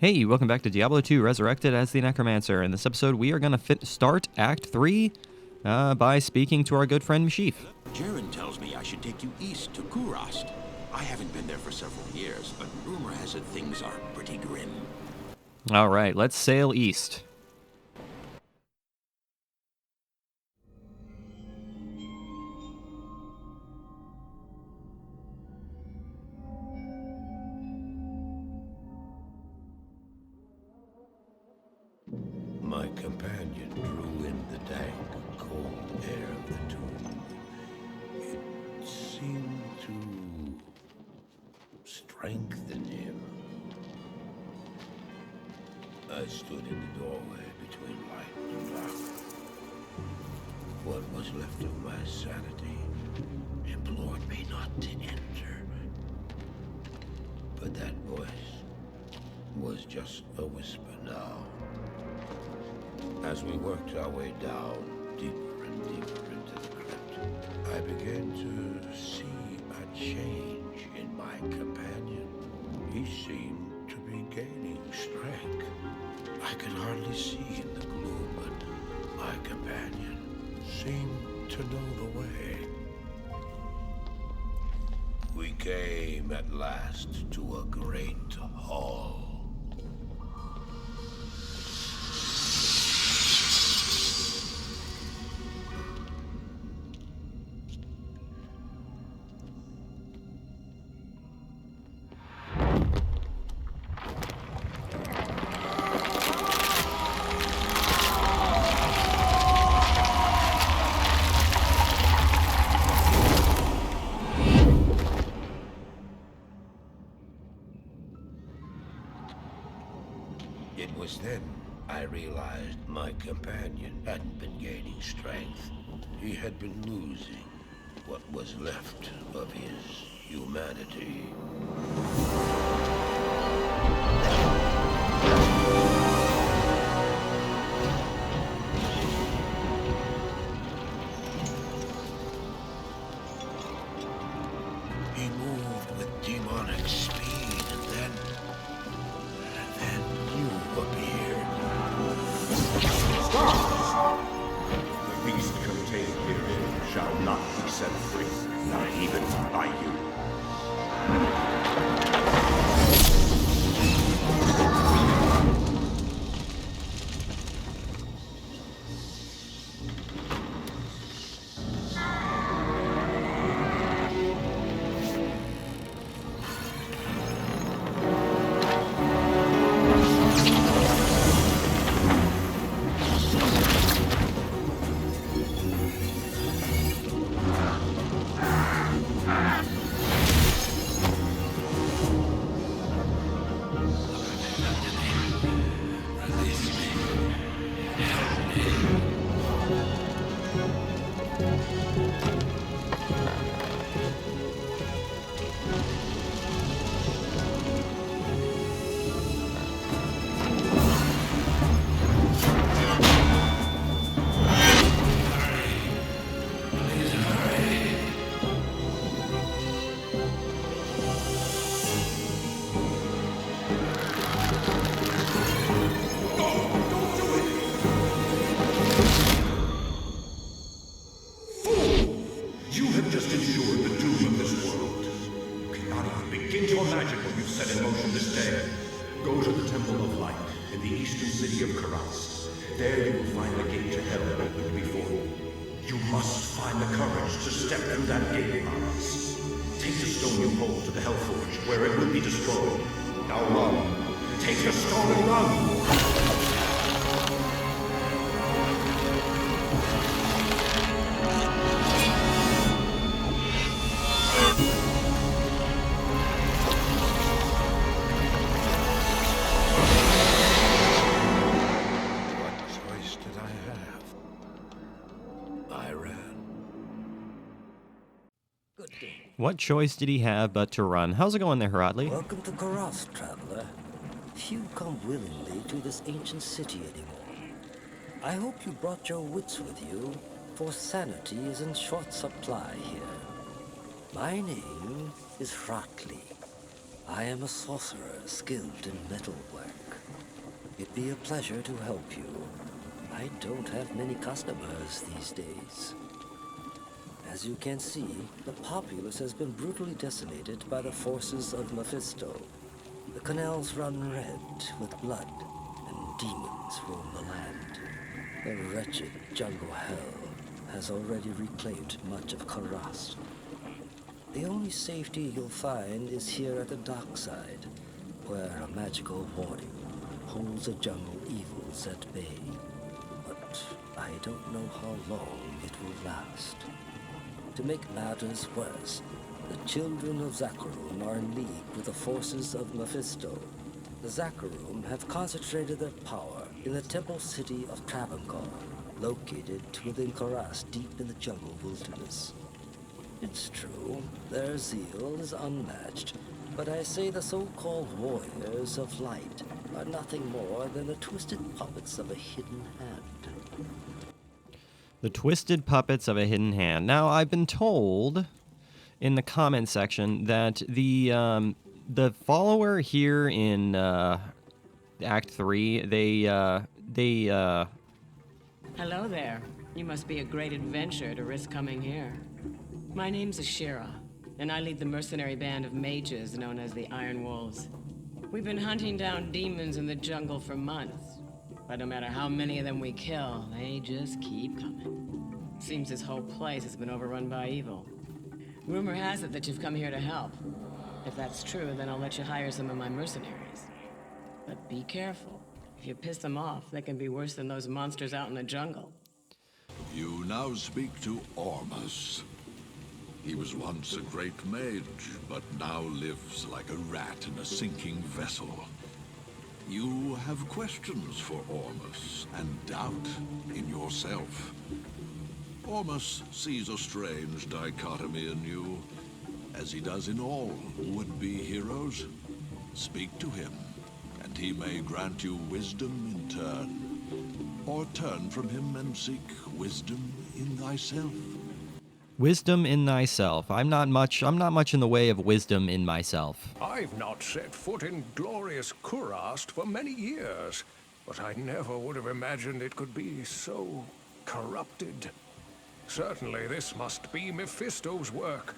Hey, welcome back to Diablo 2 Resurrected as the Necromancer. In this episode, we are going to start Act 3 by speaking to our good friend Mashif. Jaren tells me I should take you east to Kurast. I haven't been there for several years, but rumor has it things are pretty grim. All right, let's sail east. My companion drew in the dank, cold air of the tomb. It seemed to strengthen him. I stood in the doorway between light and dark. What was left of my sanity implored me not to enter. But that voice was just a whisper now. As we worked our way down, deeper and deeper into the crypt, I began to see a change in my companion. He seemed to be gaining strength. I could hardly see in the gloom, but my companion seemed to know the way. We came at last to a great hall. It was then I realized my companion hadn't been gaining strength. He had been losing what was left of his humanity. He moved with demonic speed, and then you appeared. Stop! The beast contained herein shall not be set free, not even by you. Go to the Temple of Light in the eastern city of Kurast. There you will find the gate to hell opened before you. You must find the courage to step through that gate, Kurast. Take the stone you hold to the Hellforge, where it will be destroyed. Now run. Take the stone and run! What choice did he have but to run? How's it going there, Haradli? Welcome to Kurast, traveler. Few come willingly to this ancient city anymore. I hope you brought your wits with you, for sanity is in short supply here. My name is Arachnid. I am a sorcerer skilled in metalwork. It'd be a pleasure to help you. I don't have many customers these days. As you can see, the populace has been brutally decimated by the forces of Mephisto. The canals run red with blood, and demons roam the land. The wretched jungle hell has already reclaimed much of Kurast. The only safety you'll find is here at the dockside, where a magical warning holds the jungle evils at bay. But I don't know how long it will last. To make matters worse, the children of Zakharum are in league with the forces of Mephisto. The Zakharum have concentrated their power in the temple city of Travancore, located within Kurast deep in the jungle wilderness. It's true, their zeal is unmatched, but I say the so-called warriors of light are nothing more than the twisted puppets of a hidden hand. The twisted puppets of a hidden hand. Now, I've been told in the comment section that the follower here in Act 3, Hello there. You must be a great adventurer to risk coming here. My name's Ashira, and I lead the mercenary band of mages known as the Iron Wolves. We've been hunting down demons in the jungle for months, but no matter how many of them we kill, they just keep coming. Seems this whole place has been overrun by evil. Rumor has it that you've come here to help. If that's true, then I'll let you hire some of my mercenaries. But be careful. If you piss them off, they can be worse than those monsters out in the jungle. You now speak to Ormus. He was once a great mage, but now lives like a rat in a sinking vessel. You have questions for Ormus, and doubt in yourself. Ormus sees a strange dichotomy in you, as he does in all would-be heroes. Speak to him, and he may grant you wisdom in turn, or turn from him and seek wisdom in thyself. wisdom in thyself. I'm not much in the way of wisdom in myself. I've not set foot in glorious Kurast for many years, but I never would have imagined it could be so corrupted. Certainly this must be Mephisto's work.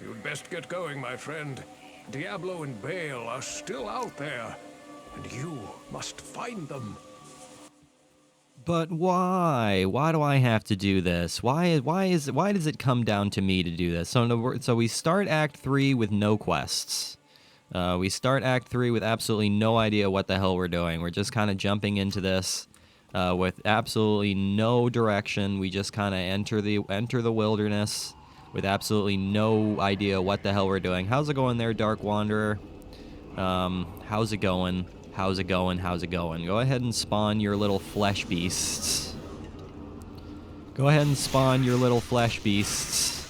You'd best get going, my friend. Diablo and Baal are still out there, and you must find them. But why? Why do I have to do this? Why does it come down to me to do this? So we start Act 3 with no quests. We start Act 3 with absolutely no idea what the hell we're doing. We're just kind of jumping into this with absolutely no direction. We just kind of enter the wilderness with absolutely no idea what the hell we're doing. How's it going there, Dark Wanderer? How's it going? How's it going? How's it going? Go ahead and spawn your little flesh beasts. Go ahead and spawn your little flesh beasts.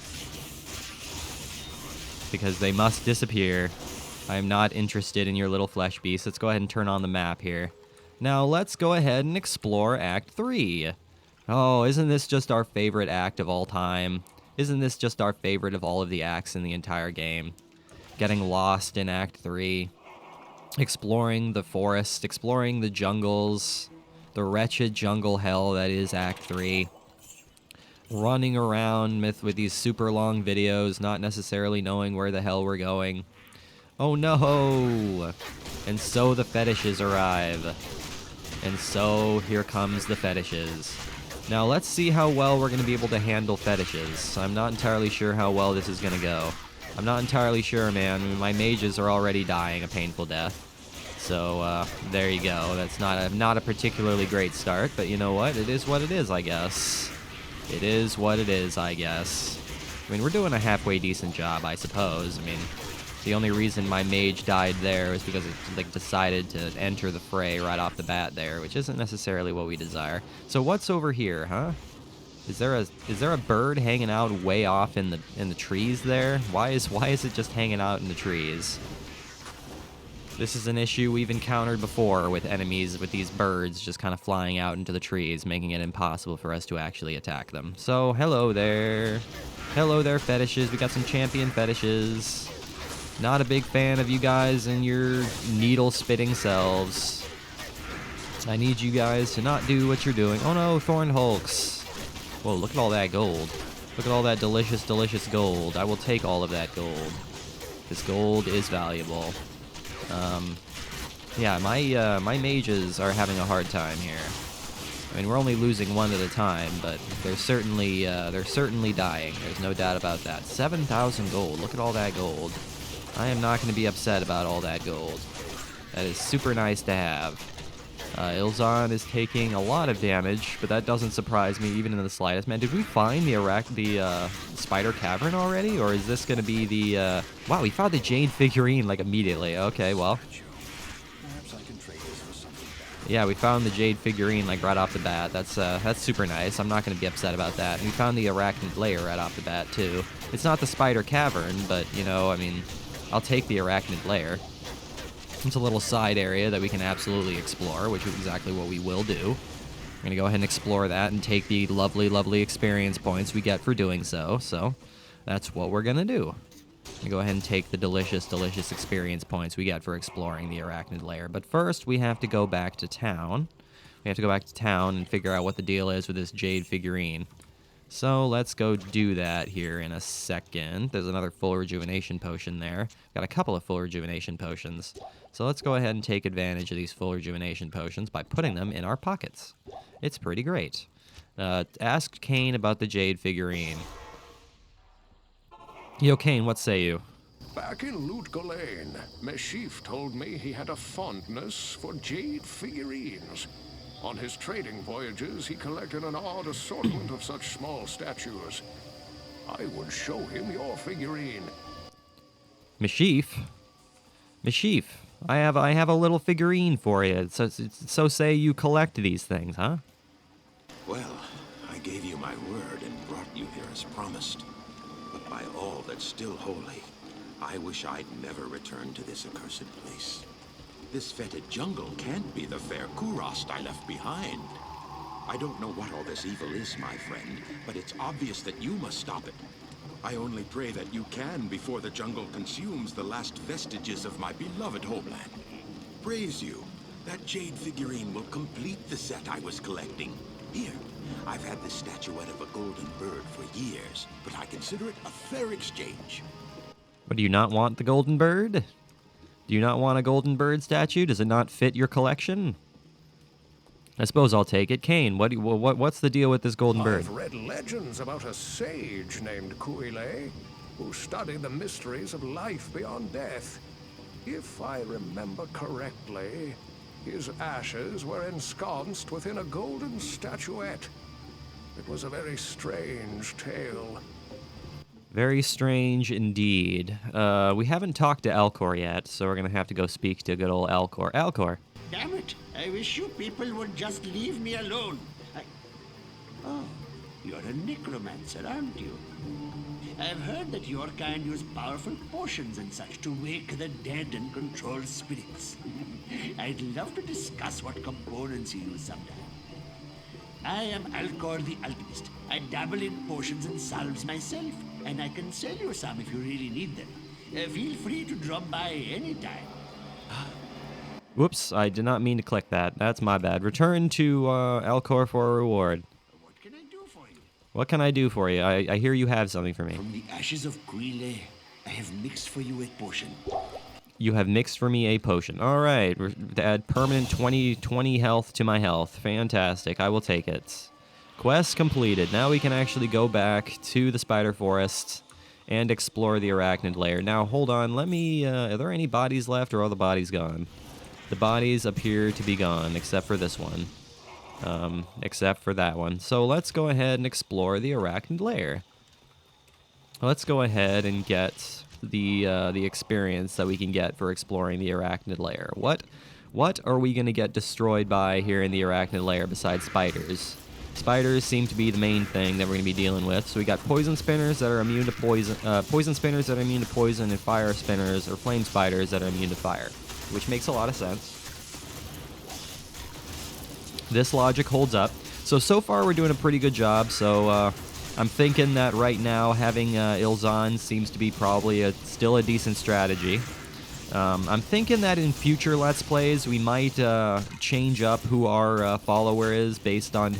Because they must disappear. I am not interested in your little flesh beasts. Let's go ahead and turn on the map here. Now let's go ahead and explore Act 3. Oh, isn't this just our favorite act of all time? Isn't this just our favorite of all of the acts in the entire game? Getting lost in Act 3. Exploring the forest, exploring the jungles, the wretched jungle hell that is Act 3. Running around with these super long videos, not necessarily knowing where the hell we're going. Oh no! And so the fetishes arrive. And so here comes the fetishes. Now let's see how well we're going to be able to handle fetishes. I'm not entirely sure how well this is going to go. I'm not entirely sure, man. My mages are already dying a painful death. So, there you go. That's not a particularly great start, but you know what? It is what it is, I guess. It is what it is, I guess. I mean, we're doing a halfway decent job, I suppose. I mean, the only reason my mage died there was because it decided to enter the fray right off the bat there, which isn't necessarily what we desire. So what's over here, huh? Is there a bird hanging out way off in the trees there? Why is it just hanging out in the trees? This is an issue we've encountered before with enemies, with these birds just kind of flying out into the trees, making it impossible for us to actually attack them. So, hello there. Hello there, fetishes. We got some champion fetishes. Not a big fan of you guys and your needle-spitting selves. I need you guys to not do what you're doing. Oh no, Thorn Hulks. Whoa, look at all that gold. Look at all that delicious, delicious gold. I will take all of that gold. This gold is valuable. Yeah, my mages are having a hard time here. I mean, we're only losing one at a time, but they're certainly dying. There's no doubt about that. 7,000 gold. Look at all that gold. I am not going to be upset about all that gold. That is super nice to have. Ilzon is taking a lot of damage, but that doesn't surprise me even in the slightest. Man, did we find the spider cavern already, or is this going to be the? Wow, we found the jade figurine like immediately. Okay, well. Yeah, we found the jade figurine like right off the bat. That's super nice. I'm not going to be upset about that. And we found the Arachnid lair right off the bat too. It's not the spider cavern, but you know, I mean, I'll take the Arachnid lair. It's a little side area that we can absolutely explore, which is exactly what we will do. We're going to go ahead and explore that and take the lovely, lovely experience points we get for doing so. So that's what we're going to do. I'm going to go ahead and take the delicious, delicious experience points we get for exploring the Arachnid lair. But first, we have to go back to town. We have to go back to town and figure out what the deal is with this jade figurine. So let's go do that here in a second. There's another full rejuvenation potion there. Got a couple of full rejuvenation potions. So let's go ahead and take advantage of these full rejuvenation potions by putting them in our pockets. It's pretty great. Ask Kane about the jade figurine. Yo, Kane, what say you? Back in Loot Ghislaine, Meshif told me he had a fondness for jade figurines. On his trading voyages, he collected an odd assortment of such small statues. I would show him your figurine. Meshif? Meshif, I have a little figurine for you. So say you collect these things, huh? Well, I gave you my word and brought you here as promised. But by all that's still holy, I wish I'd never returned to this accursed place. This fetid jungle can't be the fair Kurast I left behind. I don't know what all this evil is, my friend, but it's obvious that you must stop it. I only pray that you can before the jungle consumes the last vestiges of my beloved homeland. Praise you. That jade figurine will complete the set I was collecting. Here, I've had this statuette of a golden bird for years, but I consider it a fair exchange. But do you not want the golden bird? Do you not want a golden bird statue? Does it not fit your collection? I suppose I'll take it. Kane, what's the deal with this golden bird? I've read legends about a sage named Kuile, who studied the mysteries of life beyond death. If I remember correctly, his ashes were ensconced within a golden statuette. It was a very strange tale. Very strange indeed. We haven't talked to Alcor yet, so we're going to have to go speak to good old Alcor. Alcor. Damn it! I wish you people would just leave me alone. Oh, you're a necromancer, aren't you? I've heard that your kind use powerful potions and such to wake the dead and control spirits. I'd love to discuss what components you use sometime. I am Alcor the Alchemist. I dabble in potions and salves myself, and I can sell you some if you really need them. Feel free to drop by anytime. Whoops, I did not mean to click that. That's my bad. Return to Alcor for a reward. What can I do for you? What can I do for you? I hear you have something for me. From the ashes of Kuile, I have mixed for you a potion. You have mixed for me a potion. All right, add permanent 20 health to my health. Fantastic, I will take it. Quest completed. Now we can actually go back to the Spider Forest and explore the Arachnid lair. Now, hold on, let me, are there any bodies left or are all the bodies gone? The bodies appear to be gone, except for this one. Except for that one. So let's go ahead and explore the Arachnid lair. Let's go ahead and get the experience that we can get for exploring the Arachnid lair. What are we going to get destroyed by here in the Arachnid lair besides spiders? Spiders seem to be the main thing that we're going to be dealing with. So we got poison spinners that are immune to poison, poison spinners that are immune to poison, and fire spinners or flame spiders that are immune to fire, which makes a lot of sense. This logic holds up. So far we're doing a pretty good job. So I'm thinking that right now having Ilzon seems to be probably still a decent strategy. I'm thinking that in future Let's Plays, we might change up who our follower is based on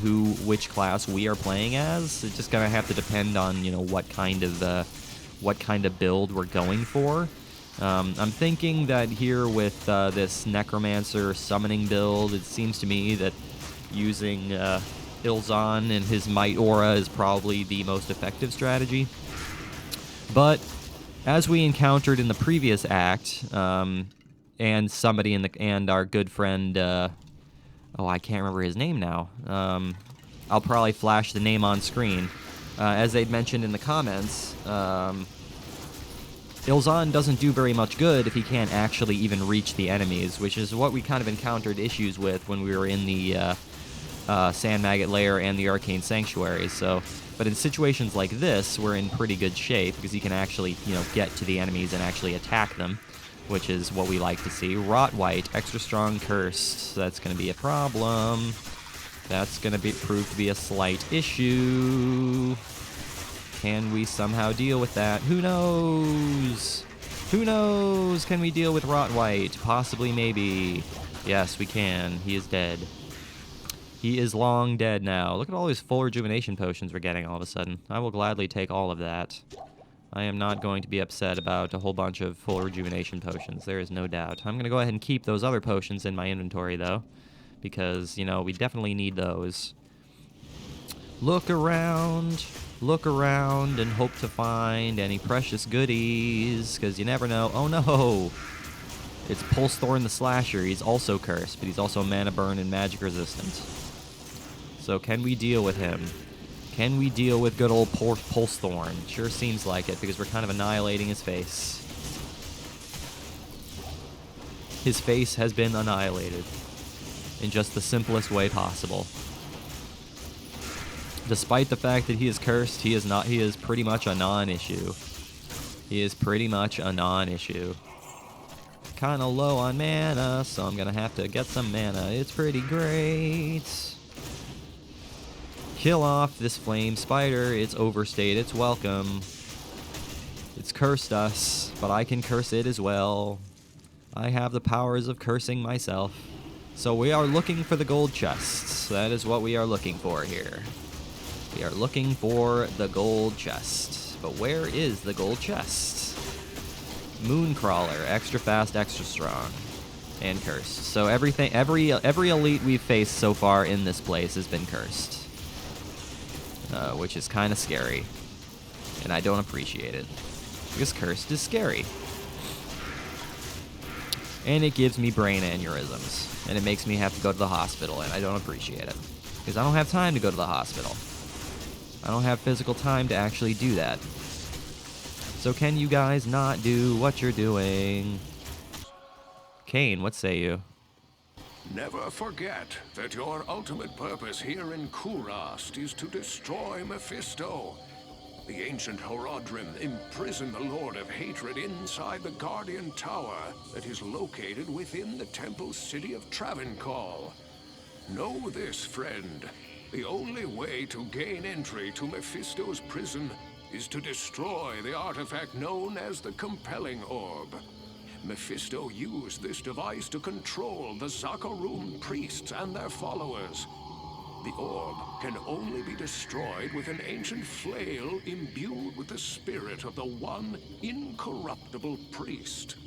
which class we are playing as. It's just gonna have to depend on, you know, what kind of build we're going for. I'm thinking that here with this Necromancer summoning build, it seems to me that using Ilzan and his Might Aura is probably the most effective strategy. But as we encountered in the previous act, and somebody and our good friend, I can't remember his name now. I'll probably flash the name on screen. As they'd mentioned in the comments, Ilzan doesn't do very much good if he can't actually even reach the enemies, which is what we kind of encountered issues with when we were in the Sand Maggot Lair and the Arcane Sanctuary. But in situations like this, we're in pretty good shape because he can actually, you know, get to the enemies and actually attack them, which is what we like to see. Rot White, extra strong cursed. That's going to be a problem. That's going to prove to be a slight issue. Can we somehow deal with that? Who knows? Who knows? Can we deal with Rot White? Possibly, maybe. Yes, we can. He is dead. He is long dead now. Look at all these full rejuvenation potions we're getting all of a sudden. I will gladly take all of that. I am not going to be upset about a whole bunch of full rejuvenation potions. There is no doubt. I'm going to go ahead and keep those other potions in my inventory, though, because, you know, we definitely need those. Look around, and hope to find any precious goodies, because you never know. Oh, no! It's Pulse Thorn the Slasher. He's also cursed, but he's also mana burn and magic resistant. So can we deal with him? Can we deal with good old Pulse Thorn? Sure seems like it, because we're kind of annihilating his face. His face has been annihilated in just the simplest way possible. Despite the fact that he is cursed, he is not. He is pretty much a non-issue. He is pretty much a non-issue. Kind of low on mana, so I'm gonna have to get some mana. It's pretty great. Kill off this flame spider. It's overstayed its welcome. It's cursed us, but I can curse it as well. I have the powers of cursing myself. So we are looking for the gold chests. That is what we are looking for here. We are looking for the gold chest. But where is the gold chest? Mooncrawler, extra fast, extra strong, and cursed. So every elite we've faced so far in this place has been cursed. Which is kind of scary. And I don't appreciate it. Because cursed is scary. And it gives me brain aneurysms. And it makes me have to go to the hospital, and I don't appreciate it. Because I don't have time to go to the hospital. I don't have physical time to actually do that. So can you guys not do what you're doing? Kane, what say you? Never forget that your ultimate purpose here in Kurast is to destroy Mephisto. The ancient Horodrim imprisoned the Lord of Hatred inside the Guardian Tower that is located within the temple city of Travancore. Know this, friend. The only way to gain entry to Mephisto's prison is to destroy the artifact known as the Compelling Orb. Mephisto used this device to control the Zakarum priests and their followers. The orb can only be destroyed with an ancient flail imbued with the spirit of the one incorruptible priest.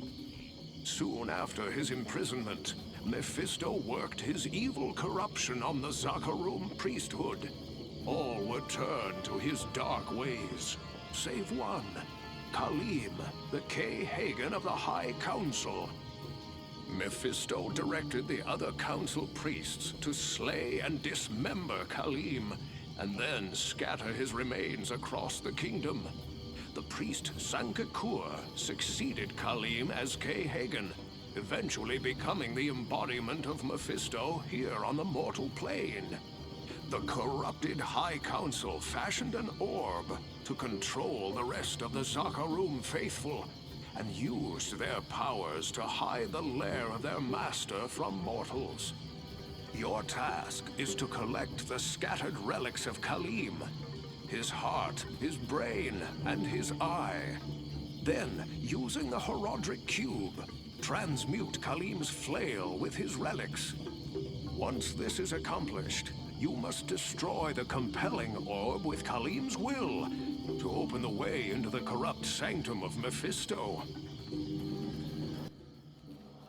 Soon after his imprisonment, Mephisto worked his evil corruption on the Zakarum priesthood. All were turned to his dark ways, save one, Khalim, the Khalim of the High Council. Mephisto directed the other council priests to slay and dismember Khalim, and then scatter his remains across the kingdom. The priest Sankakur succeeded Khalim as Khalim, eventually becoming the embodiment of Mephisto here on the mortal plane. The corrupted High Council fashioned an orb to control the rest of the Zakarum faithful, and used their powers to hide the lair of their master from mortals. Your task is to collect the scattered relics of Khalim, his heart, his brain, and his eye. Then, using the Horodric Cube, transmute Khalim's flail with his relics. Once this is accomplished, you must destroy the compelling orb with Khalim's will to open the way into the corrupt sanctum of Mephisto.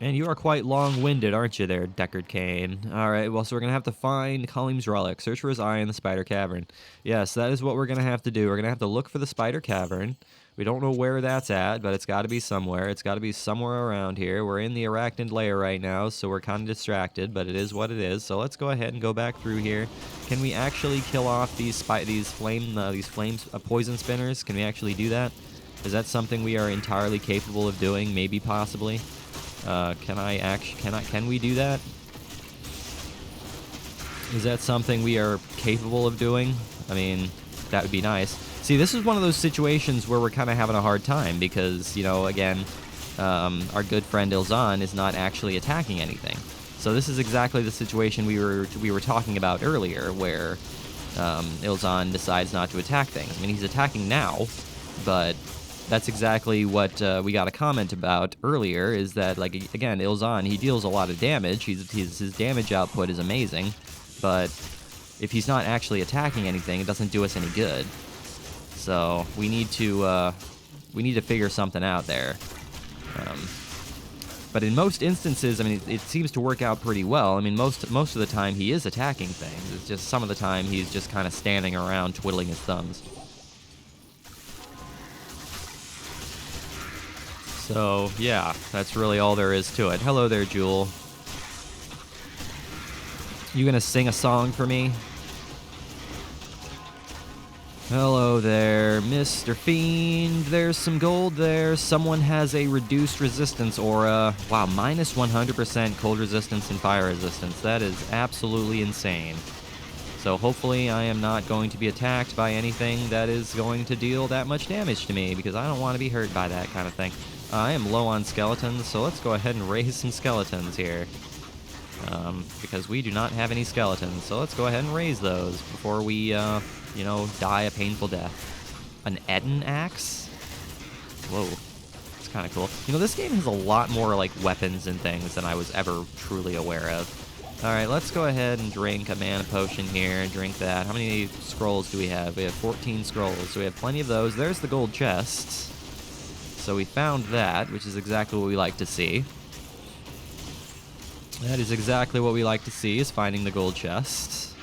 And you are quite long-winded, aren't you there, Deckard Cain? Alright, well, so we're going to have to find Khalim's relic. Search for his eye in the Spider Cavern. Yes, that is what we're going to have to do. We're going to have to look for the Spider Cavern. We don't know where that's at, but it's got to be somewhere. It's got to be somewhere around here. We're in the Arachnid lair right now, so we're kind of distracted, but it is what it is. So let's go ahead and go back through here. Can we actually kill off these poison spinners? Can we actually do that? Is that something we are entirely capable of doing? Maybe, possibly. Can we do that? Is that something we are capable of doing? I mean, that would be nice. See, this is one of those situations where we're kind of having a hard time because, you know, again, our good friend Ilzan is not actually attacking anything. So this is exactly the situation we were talking about earlier, where Ilzan decides not to attack things. I mean, he's attacking now, but that's exactly what we got a comment about earlier, is that, like, again, Ilzan, he deals a lot of damage. His damage output is amazing, but if he's not actually attacking anything, it doesn't do us any good. So we need to figure something out there. But in most instances, I mean, it seems to work out pretty well. I mean, most of the time he is attacking things. It's just some of the time he's just kind of standing around twiddling his thumbs. So, yeah, that's really all there is to it. Hello there, Jewel. You gonna sing a song for me? Hello there, Mr. Fiend. There's some gold there. Someone has a reduced resistance aura. Wow, minus 100% cold resistance and fire resistance. That is absolutely insane. So hopefully I am not going to be attacked by anything that is going to deal that much damage to me, because I don't want to be hurt by that kind of thing. I am low on skeletons, so let's go ahead and raise some skeletons here. Because we do not have any skeletons, so let's go ahead and raise those before we, you know, die a painful death. An Eden axe? Whoa, that's kind of cool. You know, this game has a lot more, like, weapons and things than I was ever truly aware of. Alright, let's go ahead and drink a mana potion here, drink that. How many scrolls do we have? We have 14 scrolls, so we have plenty of those. There's the gold chests. So we found that, which is exactly what we like to see. That is exactly what we like to see, is finding the gold chests.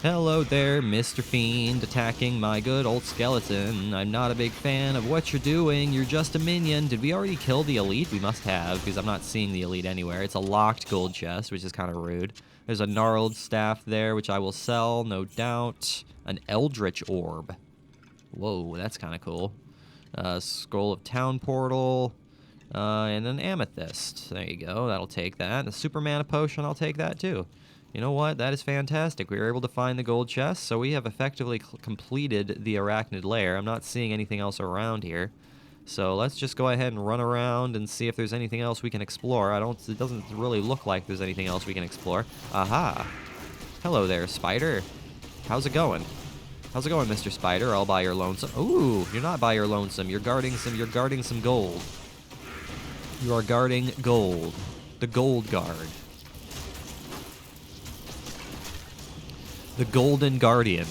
Hello there, Mr. Fiend, attacking my good old skeleton. I'm not a big fan of what you're doing. You're just a minion. Did we already kill the elite? We must have, because I'm not seeing the elite anywhere. It's a locked gold chest, which is kind of rude. There's a gnarled staff there, which I will sell, no doubt. An eldritch orb. Whoa, that's kind of cool. Scroll of Town Portal, and an amethyst. There you go, that'll take that. A super mana potion, I'll take that too. You know what, that is fantastic. We were able to find the gold chest, so we have effectively completed the Arachnid lair. I'm not seeing anything else around here. So let's just go ahead and run around and see if there's anything else we can explore. It doesn't really look like there's anything else we can explore. Aha! Hello there, spider. How's it going? How's it going, Mr. Spider? All by your lonesome. Ooh, you're not by your lonesome. You're guarding some gold. You are guarding gold. The gold guard. The Golden Guardian.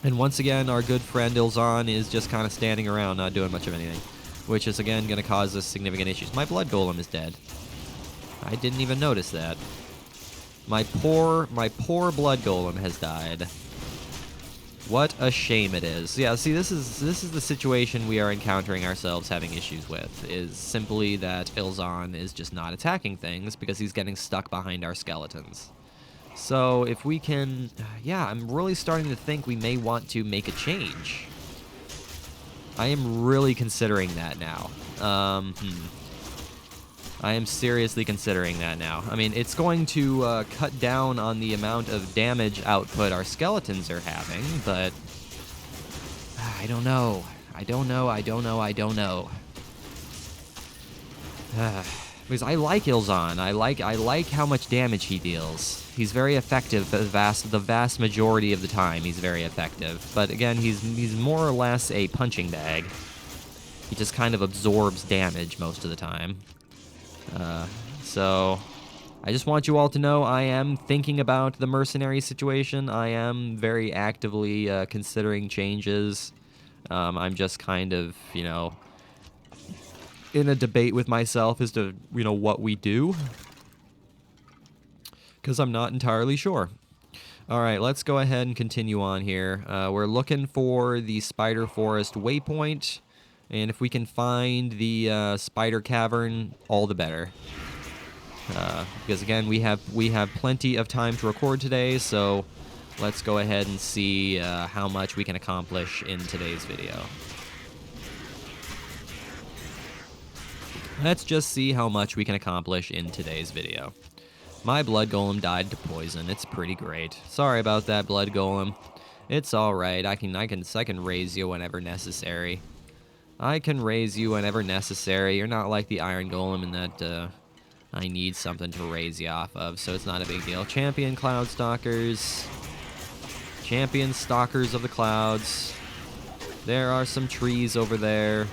And once again, our good friend Ilzan is just kind of standing around, not doing much of anything. Which is, again, going to cause us significant issues. My blood golem is dead. I didn't even notice that. My poor blood golem has died. What a shame it is. Yeah, see, this is the situation we are encountering ourselves having issues with, is simply that Ilzan is just not attacking things because he's getting stuck behind our skeletons. So if we can... Yeah, I'm really starting to think we may want to make a change. I am really considering that now. I am seriously considering that now. I mean, it's going to cut down on the amount of damage output our skeletons are having, but I don't know. I don't know. Because I like Ilzan. I like how much damage he deals. He's very effective the vast majority of the time. He's very effective. But again, he's more or less a punching bag. He just kind of absorbs damage most of the time. So I just want you all to know I am thinking about the mercenary situation. I am very actively considering changes. I'm just kind of, you know, in a debate with myself as to, you know, what we do. Because I'm not entirely sure. All right, let's go ahead and continue on here. We're looking for the Spider Forest waypoint. And if we can find the Spider Cavern, all the better. Because again, we have plenty of time to record today, so let's go ahead and see how much we can accomplish in today's video. Let's just see how much we can accomplish in today's video. My blood golem died to poison. It's pretty great. Sorry about that, blood golem. It's all right. I can raise you whenever necessary. I can raise you whenever necessary. You're not like the iron golem in that I need something to raise you off of, so it's not a big deal. Champion cloud stalkers. Champion stalkers of the clouds. There are some trees over there.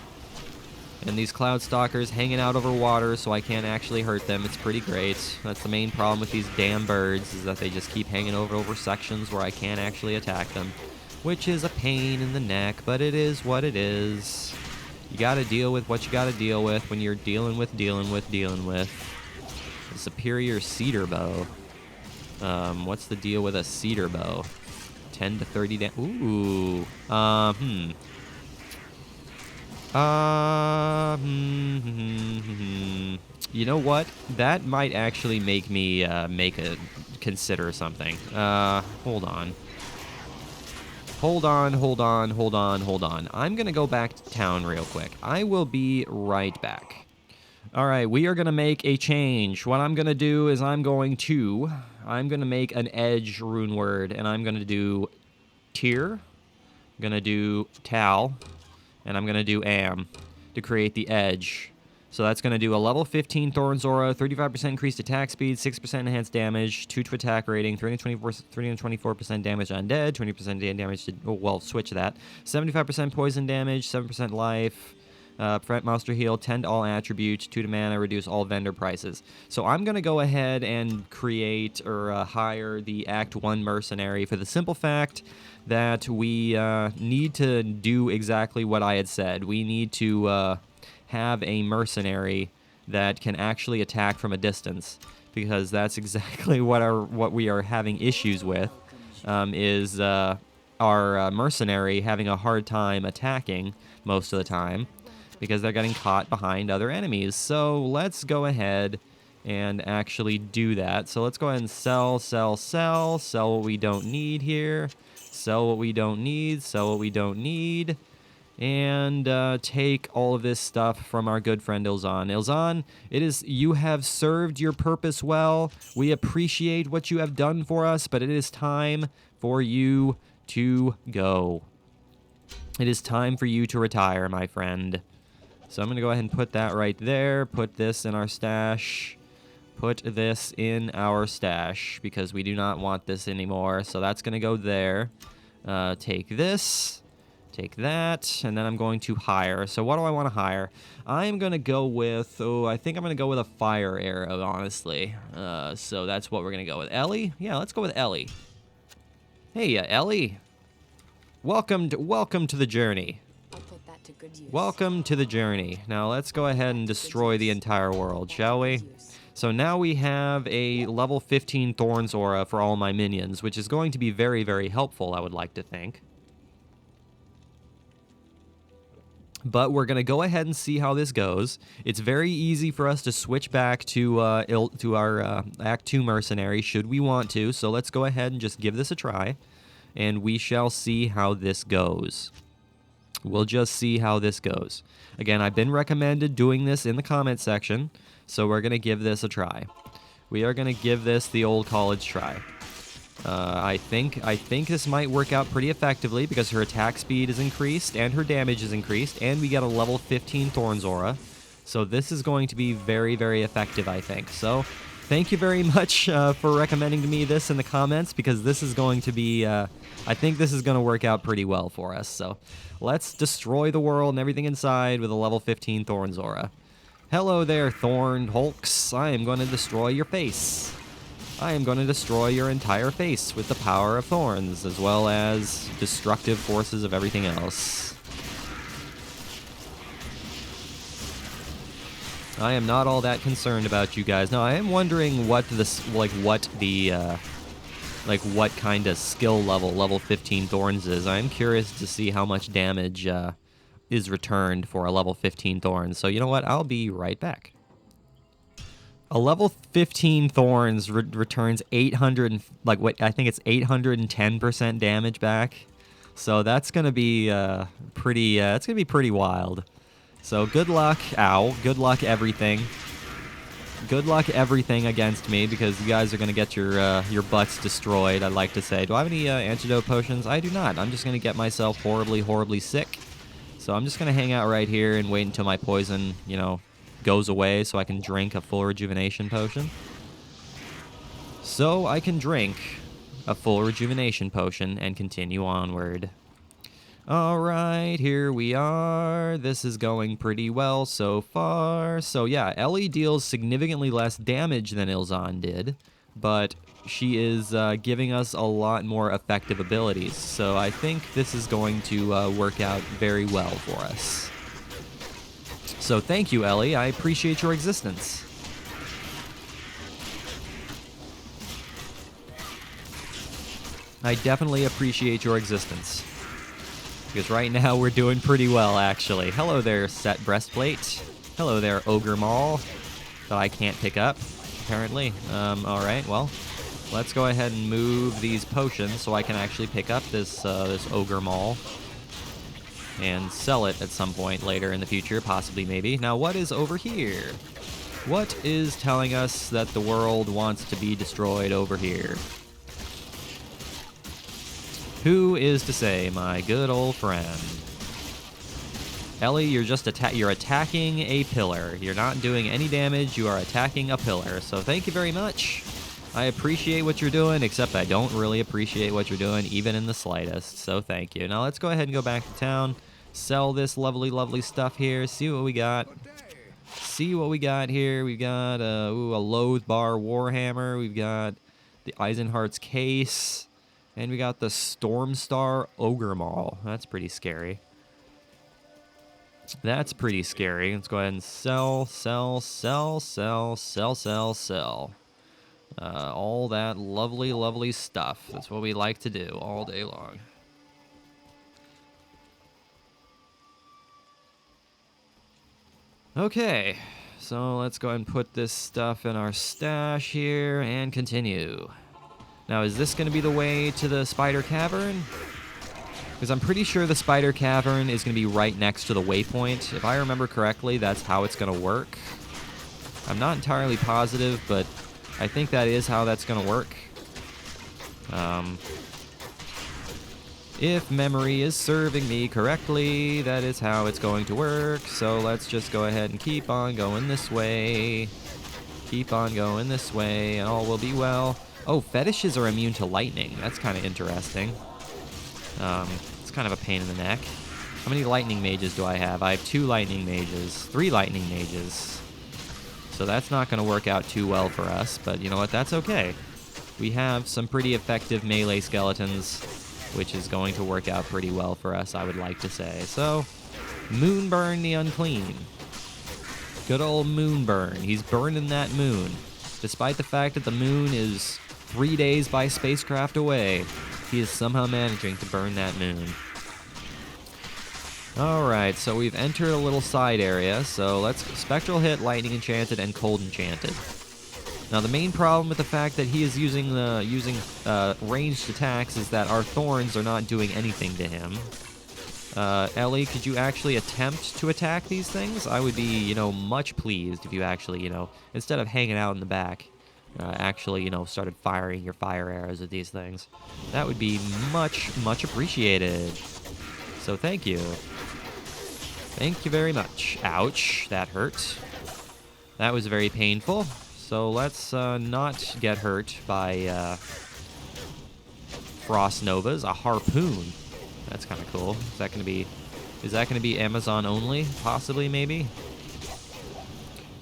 And these cloud stalkers hanging out over water, so I can't actually hurt them. It's pretty great. That's the main problem with these damn birds, is that they just keep hanging over sections where I can't actually attack them. Which is a pain in the neck, but it is what it is. You gotta deal with what you gotta deal with when you're dealing with. A superior cedar bow. What's the deal with a cedar bow? 10 to 30 damage. Ooh. You know what? That might actually make me consider something. Hold on. Hold on. I'm gonna go back to town real quick. I will be right back. All right, we are gonna make a change. What I'm gonna do is I'm gonna make an edge rune word, and I'm gonna do tier. I'm gonna do tal. And I'm going to do am to create the edge. So that's going to do a level 15 Thorns Aura, 35% increased attack speed, 6% enhanced damage, 2 to attack rating, 324% damage on dead, 20% damage to, oh, well, switch that. 75% poison damage, 7% life, prevent monster heal, 10 to all attributes, 2 to mana, reduce all vendor prices. So I'm going to go ahead and create or hire the Act 1 Mercenary for the simple fact that we need to do exactly what I had said. We need to have a mercenary that can actually attack from a distance, because that's exactly what we are having issues with, is our mercenary having a hard time attacking most of the time because they're getting caught behind other enemies. So let's go ahead and actually do that. So let's go ahead and sell what we don't need here. Sell what we don't need, and take all of this stuff from our good friend Ilzan. Ilzan, you have served your purpose well. We appreciate what you have done for us, but it is time for you to go. It is time for you to retire, my friend. So I'm going to go ahead and put that right there. Put this in our stash. Put this in our stash, because we do not want this anymore. So that's going to go there. Take this. Take that. And then I'm going to hire. So what do I want to hire? I'm going to go with... Oh, I think I'm going to go with a fire arrow, honestly. So that's what we're going to go with. Ellie? Yeah, let's go with Ellie. Hey, Ellie. Welcome to the journey. I'll put that to good use. Welcome to the journey. Now let's go ahead and destroy the entire world, shall we? So now we have a level 15 Thorns Aura for all my minions, which is going to be very, very helpful, I would like to think. But we're going to go ahead and see how this goes. It's very easy for us to switch back to our Act 2 Mercenary, should we want to. So let's go ahead and just give this a try, and we shall see how this goes. We'll just see how this goes. Again, I've been recommended doing this in the comment section, so we're going to give this a try. We are going to give this the old college try. I think this might work out pretty effectively, because her attack speed is increased and her damage is increased, and we get a level 15 Thorns Aura. So this is going to be very, very effective, I think. So thank you very much for recommending to me this in the comments, because this is going to be, I think this is going to work out pretty well for us. So let's destroy the world and everything inside with a level 15 Thorn Zora. Hello there, Thorn Hulks. I am going to destroy your face. I am going to destroy your entire face with the power of thorns, as well as destructive forces of everything else. I am not all that concerned about you guys. Now, I am wondering what this, what kind of skill level 15 Thorns is. I am curious to see how much damage is returned for a level 15 Thorns. So, you know what? I'll be right back. A level 15 Thorns returns 800, I think it's 810% damage back. So that's gonna be pretty. It's gonna be pretty wild. So good luck, ow. Good luck everything. Good luck everything against me, because you guys are gonna get your butts destroyed. I'd like to say. Do I have any antidote potions? I do not. I'm just gonna get myself horribly, horribly sick. So I'm just gonna hang out right here and wait until my poison, you know, goes away, so I can drink a full rejuvenation potion. So I can drink a full rejuvenation potion and continue onward. Alright, here we are. This is going pretty well so far. So yeah, Ellie deals significantly less damage than Ilzan did, but she is giving us a lot more effective abilities. So I think this is going to work out very well for us. So thank you, Ellie. I appreciate your existence. I definitely appreciate your existence. Because right now we're doing pretty well, actually. Hello there, Set Breastplate. Hello there, Ogre Maul. That I can't pick up, apparently. Alright, well, let's go ahead and move these potions so I can actually pick up this Ogre Maul and sell it at some point later in the future, possibly, maybe. Now, what is over here? What is telling us that the world wants to be destroyed over here? Who is to say, my good old friend? Ellie, you're just you're attacking a pillar. You're not doing any damage. You are attacking a pillar. So thank you very much. I appreciate what you're doing, except I don't really appreciate what you're doing, even in the slightest. So thank you. Now let's go ahead and go back to town. Sell this lovely, lovely stuff here. See what we got. See what we got here. We've got a Loathbar Warhammer. We've got the Eisenhart's Case. And we got the Stormstar Ogre Maul. That's pretty scary. That's pretty scary. Let's go ahead and sell. All that lovely, lovely stuff. That's what we like to do all day long. Okay, so let's go ahead and put this stuff in our stash here and continue. Now, is this going to be the way to the Spider Cavern? Because I'm pretty sure the Spider Cavern is going to be right next to the waypoint. If I remember correctly, that's how it's going to work. I'm not entirely positive, but I think that is how that's going to work. If memory is serving me correctly, that is how it's going to work. So let's just go ahead and keep on going this way. Keep on going this way, and all will be well. Oh, fetishes are immune to lightning. That's kind of interesting. It's kind of a pain in the neck. How many lightning mages do I have? I have 2 lightning mages. 3 lightning mages. So that's not going to work out too well for us, but you know what? That's okay. We have some pretty effective melee skeletons, which is going to work out pretty well for us, I would like to say. So, Moonburn the Unclean. Good old Moonburn. He's burning that moon. Despite the fact that the moon is 3 days by spacecraft away, he is somehow managing to burn that moon. Alright, so we've entered a little side area, so let's Spectral Hit, Lightning Enchanted, and Cold Enchanted. Now the main problem with the fact that he is using ranged attacks is that our thorns are not doing anything to him. Ellie, could you actually attempt to attack these things? I would be, much pleased if you actually, instead of hanging out in the back, actually, started firing your fire arrows at these things. That would be much, much appreciated. So thank you. Thank you very much. Ouch, that hurt. That was very painful. So let's not get hurt by frost novas. A harpoon. That's kind of cool. Is that gonna be Amazon only? Possibly, maybe.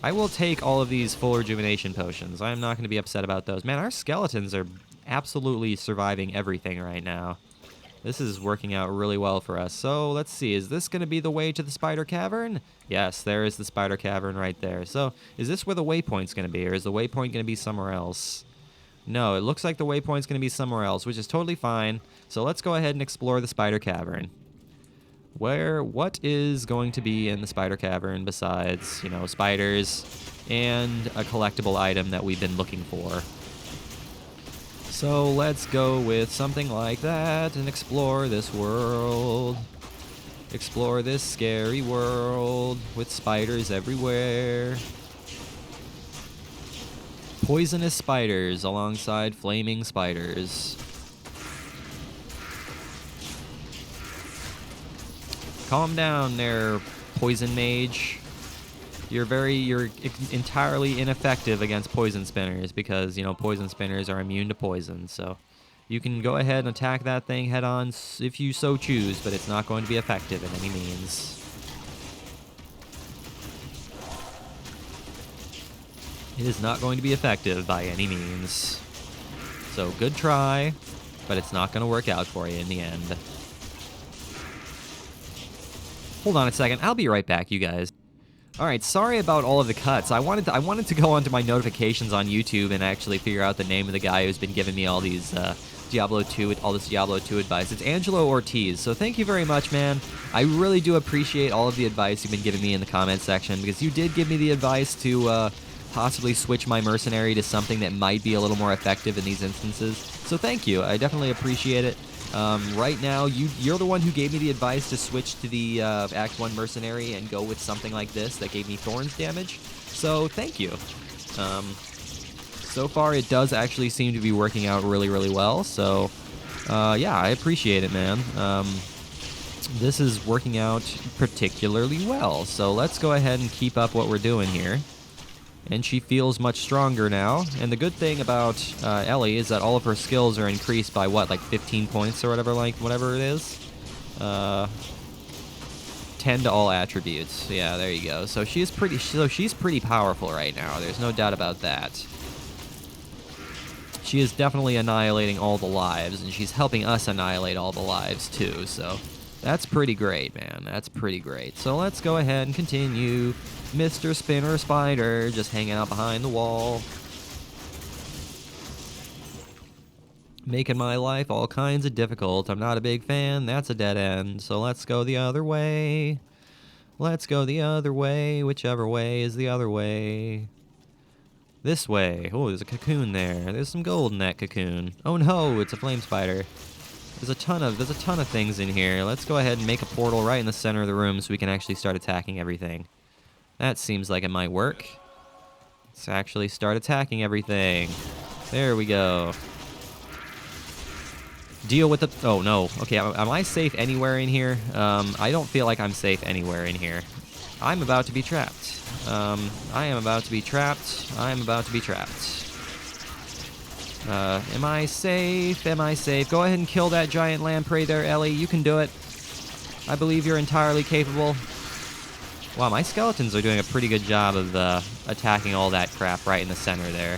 I will take all of these full rejuvenation potions. I'm not gonna be upset about those. Man, our skeletons are absolutely surviving everything right now. This is working out really well for us. So let's see, is this going to be the way to the spider cavern? Yes, there is the spider cavern right there. So is this where the waypoint's going to be, or is the waypoint going to be somewhere else? No, it looks like the waypoint's going to be somewhere else, which is totally fine. So let's go ahead and explore the spider cavern. What is going to be in the spider cavern besides, you know, spiders and a collectible item that we've been looking for? So let's go with something like that and explore this world. Explore this scary world with spiders everywhere. Poisonous spiders alongside flaming spiders. Calm down there, poison mage. You're entirely ineffective against poison spinners because, you know, poison spinners are immune to poison. So you can go ahead and attack that thing head on if you so choose, but it's not going to be effective in any means. It is not going to be effective by any means. So good try, but it's not going to work out for you in the end. Hold on a second. I'll be right back, you guys. Alright, sorry about all of the cuts. I wanted to go onto my notifications on YouTube and actually figure out the name of the guy who's been giving me all these Diablo 2 advice. It's Angelo Ortiz. So thank you very much, man. I really do appreciate all of the advice you've been giving me in the comment section, because you did give me the advice to possibly switch my Mercenary to something that might be a little more effective in these instances. So thank you. I definitely appreciate it. Right now, you're the one who gave me the advice to switch to the Act 1 Mercenary and go with something like this that gave me Thorns damage. So thank you. So far, it does actually seem to be working out really, really well. So yeah, I appreciate it, man. This is working out particularly well. So let's go ahead and keep up what we're doing here. And she feels much stronger now. And the good thing about Ellie is that all of her skills are increased by what, like 15 points or whatever it is? 10 to all attributes. Yeah, there you go. So she's pretty powerful right now. There's no doubt about that. She is definitely annihilating all the lives, and she's helping us annihilate all the lives too. So that's pretty great, man. That's pretty great. So let's go ahead and continue. Mr. Spinner Spider just hanging out behind the wall, making my life all kinds of difficult. I'm not a big fan. That's a dead end. So let's go the other way. Let's go the other way. Whichever way is the other way. This way. Oh, there's a cocoon there. There's some gold in that cocoon. Oh no, it's a flame spider. There's a ton of things in here. Let's go ahead and make a portal right in the center of the room so we can actually start attacking everything. That seems like it might work. Let's actually start attacking everything. There we go. Deal with the... Oh, no. Okay, am I safe anywhere in here? I don't feel like I'm safe anywhere in here. I'm about to be trapped. I am about to be trapped. I am about to be trapped. Am I safe? Am I safe? Go ahead and kill that giant lamprey there, Ellie. You can do it. I believe you're entirely capable. Wow, my skeletons are doing a pretty good job of attacking all that crap right in the center there.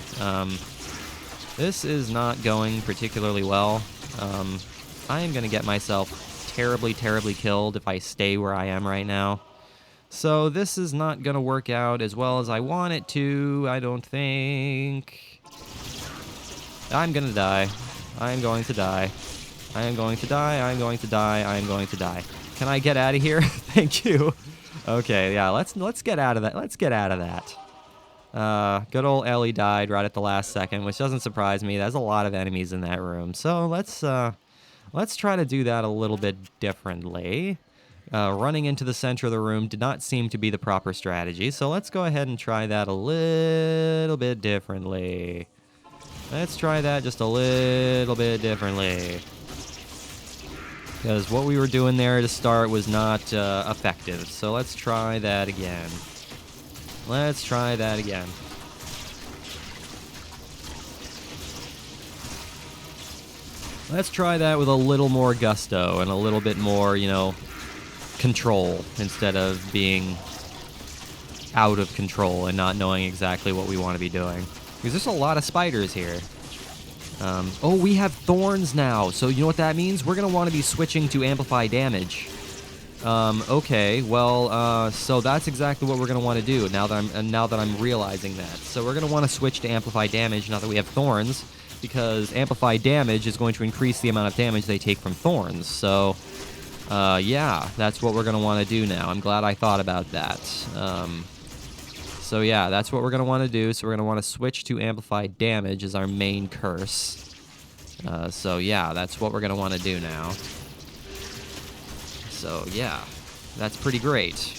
This is not going particularly well. I am going to get myself terribly, terribly killed if I stay where I am right now. So this is not going to work out as well as I want it to, I don't think. I'm going to die. I am going to die. I am going to die. I am going to die. I am going to die. Can I get out of here? Thank you. Okay, yeah, let's get out of that. Let's get out of that. Good old Ellie died right at the last second, which doesn't surprise me. There's a lot of enemies in that room. So let's try to do that a little bit differently. Running into the center of the room did not seem to be the proper strategy, so let's go ahead and try that a little bit differently. Let's try that just a little bit differently. Because what we were doing there to start was not effective. So let's try that again. Let's try that again. Let's try that with a little more gusto and a little bit more, you know, control instead of being out of control and not knowing exactly what we want to be doing. Because there's a lot of spiders here. Oh, we have thorns now. So you know what that means? We're going to want to be switching to amplify damage. Okay, well, so that's exactly what we're going to want to do now that I'm realizing that. So we're going to want to switch to amplify damage now that we have thorns, because amplify damage is going to increase the amount of damage they take from thorns. So, yeah, that's what we're going to want to do now. I'm glad I thought about that. So yeah, that's what we're going to want to do. So we're going to want to switch to amplify damage as our main curse. So yeah, that's what we're going to want to do now. So yeah, that's pretty great.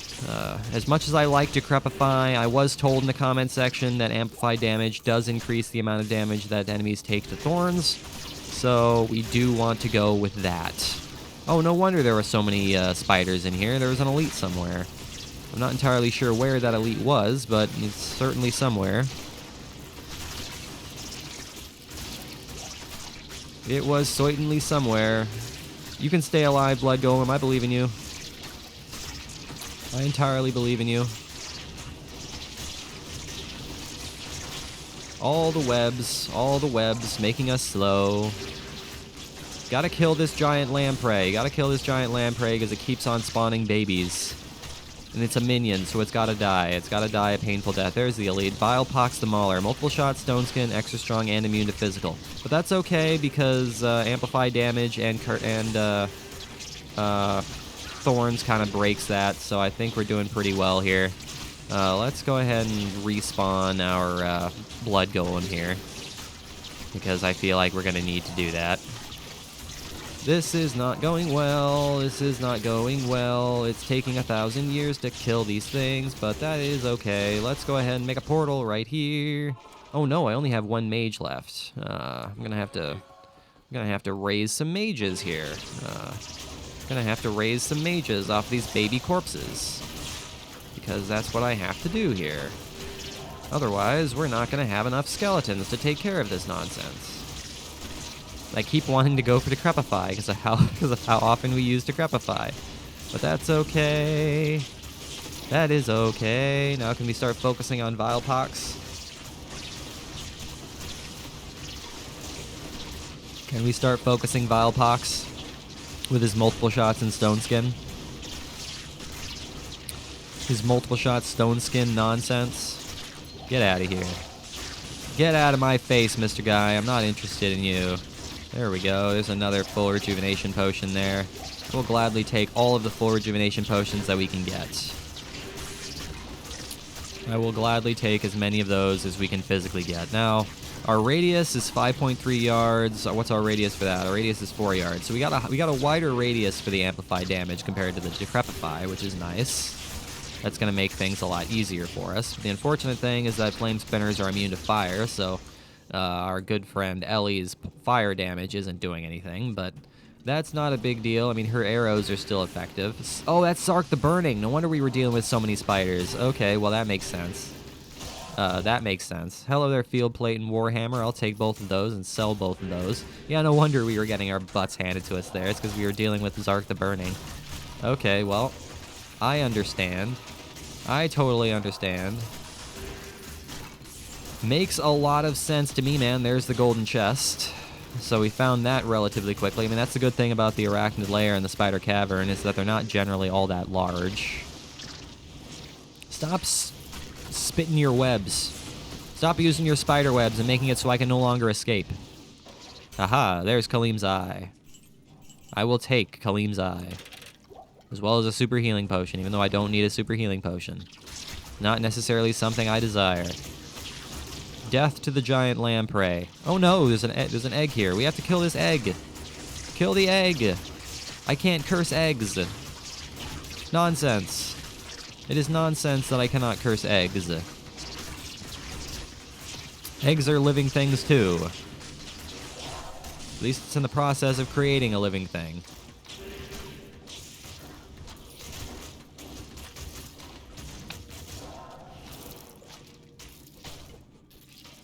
As much as I like Decrepify, I was told in the comment section that amplify damage does increase the amount of damage that enemies take to thorns. So we do want to go with that. Oh, no wonder there were so many spiders in here. There was an elite somewhere. I'm not entirely sure where that elite was, but it's certainly somewhere. It was certainly somewhere. You can stay alive, Blood Golem. I believe in you. I entirely believe in you. All the webs, making us slow. Gotta kill this giant lamprey. Gotta kill this giant lamprey because it keeps on spawning babies. And it's a minion, so it's gotta die. It's gotta die a painful death. There's the elite. Vile Pox the Mauler. Multiple shots, stone skin, extra strong, and immune to physical. But that's okay because amplify damage and thorns kind of breaks that, so I think we're doing pretty well here. Let's go ahead and respawn our Blood Golem here, because I feel like we're gonna need to do that. This is not going well. This is not going well. It's taking 1,000 years to kill these things, but that is okay. Let's go ahead and make a portal right here. Oh no, I only have one mage left. I'm gonna have to raise some mages here. Gonna have to raise some mages off these baby corpses, because that's what I have to do here. Otherwise, we're not gonna have enough skeletons to take care of this nonsense. I keep wanting to go for Decrepify because of how often we use Decrepify. But that's okay. That is okay. Now can we start focusing on Vile Pox? Can we start focusing Vile Pox with his multiple shots and Stone Skin? His multiple shots Stone Skin nonsense? Get out of here. Get out of my face, Mr. Guy. I'm not interested in you. There we go. There's another full rejuvenation potion there. We'll gladly take all of the full rejuvenation potions that we can get. I will gladly take as many of those as we can physically get. Now, our radius is 5.3 yards. What's our radius for that? Our radius is 4 yards. So we got a wider radius for the amplified damage compared to the Decrepify, which is nice. That's going to make things a lot easier for us. The unfortunate thing is that flame spinners are immune to fire, so our good friend Ellie's fire damage isn't doing anything, but that's not a big deal. I mean, her arrows are still effective. Oh, that's Zark the Burning. No wonder we were dealing with so many spiders. Okay, well, that makes sense. That makes sense. Hello there, Field Plate and Warhammer. I'll take both of those and sell both of those. Yeah, no wonder we were getting our butts handed to us there. It's because we were dealing with Zark the Burning. Okay, well, I understand. I totally understand. Makes a lot of sense to me, man. There's the golden chest. So we found that relatively quickly. I mean, that's the good thing about the Arachnid lair and the spider cavern, is that they're not generally all that large. Stop spitting your webs. Stop using your spider webs and making it so I can no longer escape. Aha, there's Khalim's eye. I will take Khalim's eye. As well as a super healing potion, even though I don't need a super healing potion. Not necessarily something I desire. Death to the giant lamprey. Oh no, there's an egg here. We have to kill this egg. Kill the egg. I can't curse eggs. Nonsense. It is nonsense that I cannot curse eggs. Eggs are living things too. At least it's in the process of creating a living thing.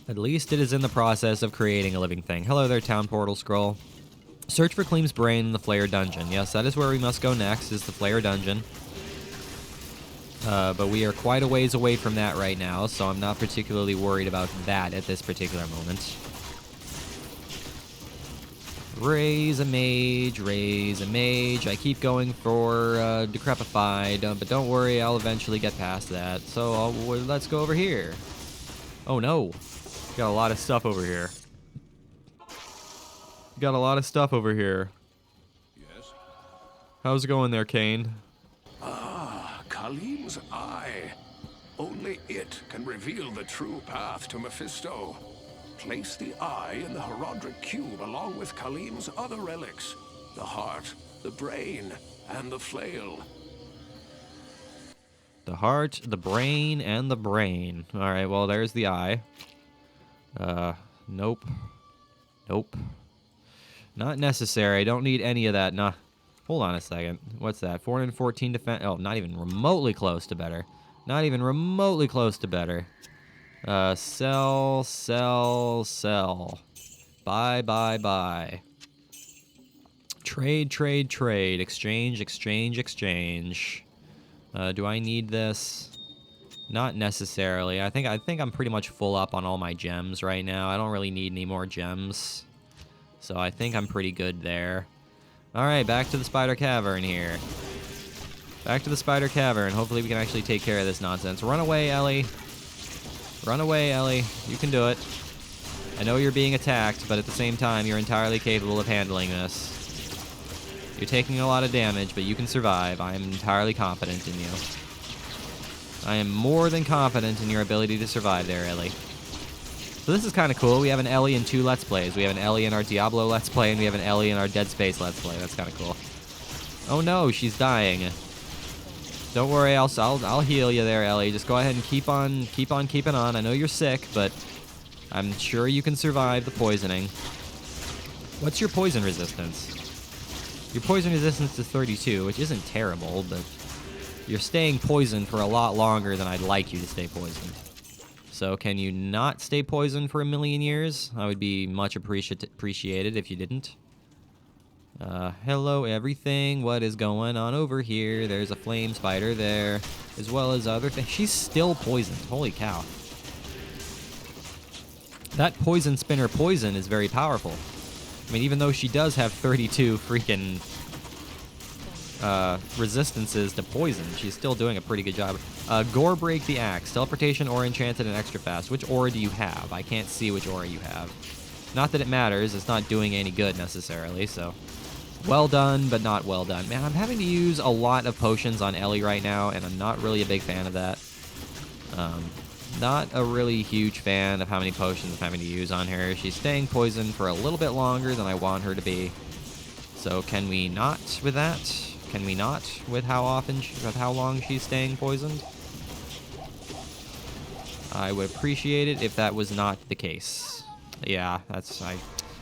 At least it is in the process of creating a living thing. Hello there, Town Portal Scroll. Search for Khalim's brain in the Flayer dungeon. Yes, that is where we must go next, is the Flayer dungeon. But we are quite a ways away from that right now, so I'm not particularly worried about that at this particular moment. Raise a mage, raise a mage. I keep going for Decrepified, but don't worry, I'll eventually get past that. So let's go over here. Oh no, got a lot of stuff over here. Got a lot of stuff over here. Yes? How's it going there, Kane? Khalim's eye. Only it can reveal the true path to Mephisto. Place the eye in the Herodric cube along with Khalim's other relics. The heart, the brain, and the flail. The heart, the brain, and the brain. Alright, well, there's the eye. Nope. Nope. Not necessary. I don't need any of that. Nah. Hold on a second. What's that? 414 defense. Oh, not even remotely close to better. Not even remotely close to better. Sell, sell, sell. Buy, buy, buy. Trade, trade, trade. Exchange, exchange, exchange. Do I need this? Not necessarily. I think I'm pretty much full up on all my gems right now. I don't really need any more gems. So I think I'm pretty good there. Alright, back to the Spider Cavern here. Back to the Spider Cavern. Hopefully we can actually take care of this nonsense. Run away, Ellie. Run away, Ellie. You can do it. I know you're being attacked, but at the same time, you're entirely capable of handling this. You're taking a lot of damage, but you can survive. I am entirely confident in you. I am more than confident in your ability to survive there, Ellie. So this is kind of cool. We have an Ellie in 2 Let's Plays. We have an Ellie in our Diablo Let's Play, and we have an Ellie in our Dead Space Let's Play. That's kind of cool. Oh no, she's dying. Don't worry, I'll heal you there, Ellie. Just go ahead and keep on keeping on. I know you're sick, but I'm sure you can survive the poisoning. What's your poison resistance? Your poison resistance is 32, which isn't terrible, but you're staying poisoned for a lot longer than I'd like you to stay poisoned. So can you not stay poisoned for a million years? I would be much appreciated if you didn't. Hello everything, what is going on over here? There's a flame spider there, as well as other things. She's still poisoned, holy cow. That poison spinner poison is very powerful. I mean, even though she does have 32 freaking resistances to poison, she's still doing a pretty good job. Gore Break the Axe, teleportation or enchanted and extra fast. Which aura do you have? I can't see which aura you have. Not that it matters, it's not doing any good necessarily, so well done, but not well done. Man, I'm having to use a lot of potions on Ellie right now, and I'm not really a big fan of that. Not a really huge fan of how many potions I'm having to use on her. She's staying poisoned for a little bit longer than I want her to be. So can we not with that? Can we not with how long she's staying poisoned? I would appreciate it if that was not the case. Yeah, I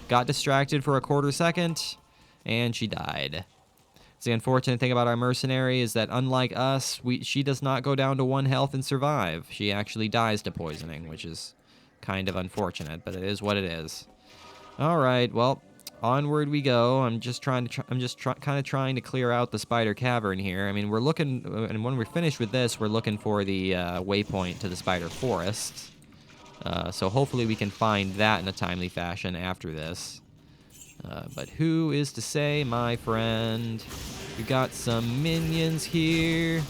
got distracted for a quarter second, and she died. The unfortunate thing about our mercenary is that unlike us, she does not go down to 1 health and survive. She actually dies to poisoning, which is kind of unfortunate, but it is what it is. All right, well, onward we go. I'm just kind of trying to clear out the Spider Cavern here. I mean, we're looking, and when we're finished with this, we're looking for the waypoint to the Spider Forest. So hopefully we can find that in a timely fashion after this. But who is to say, my friend? We got some minions here.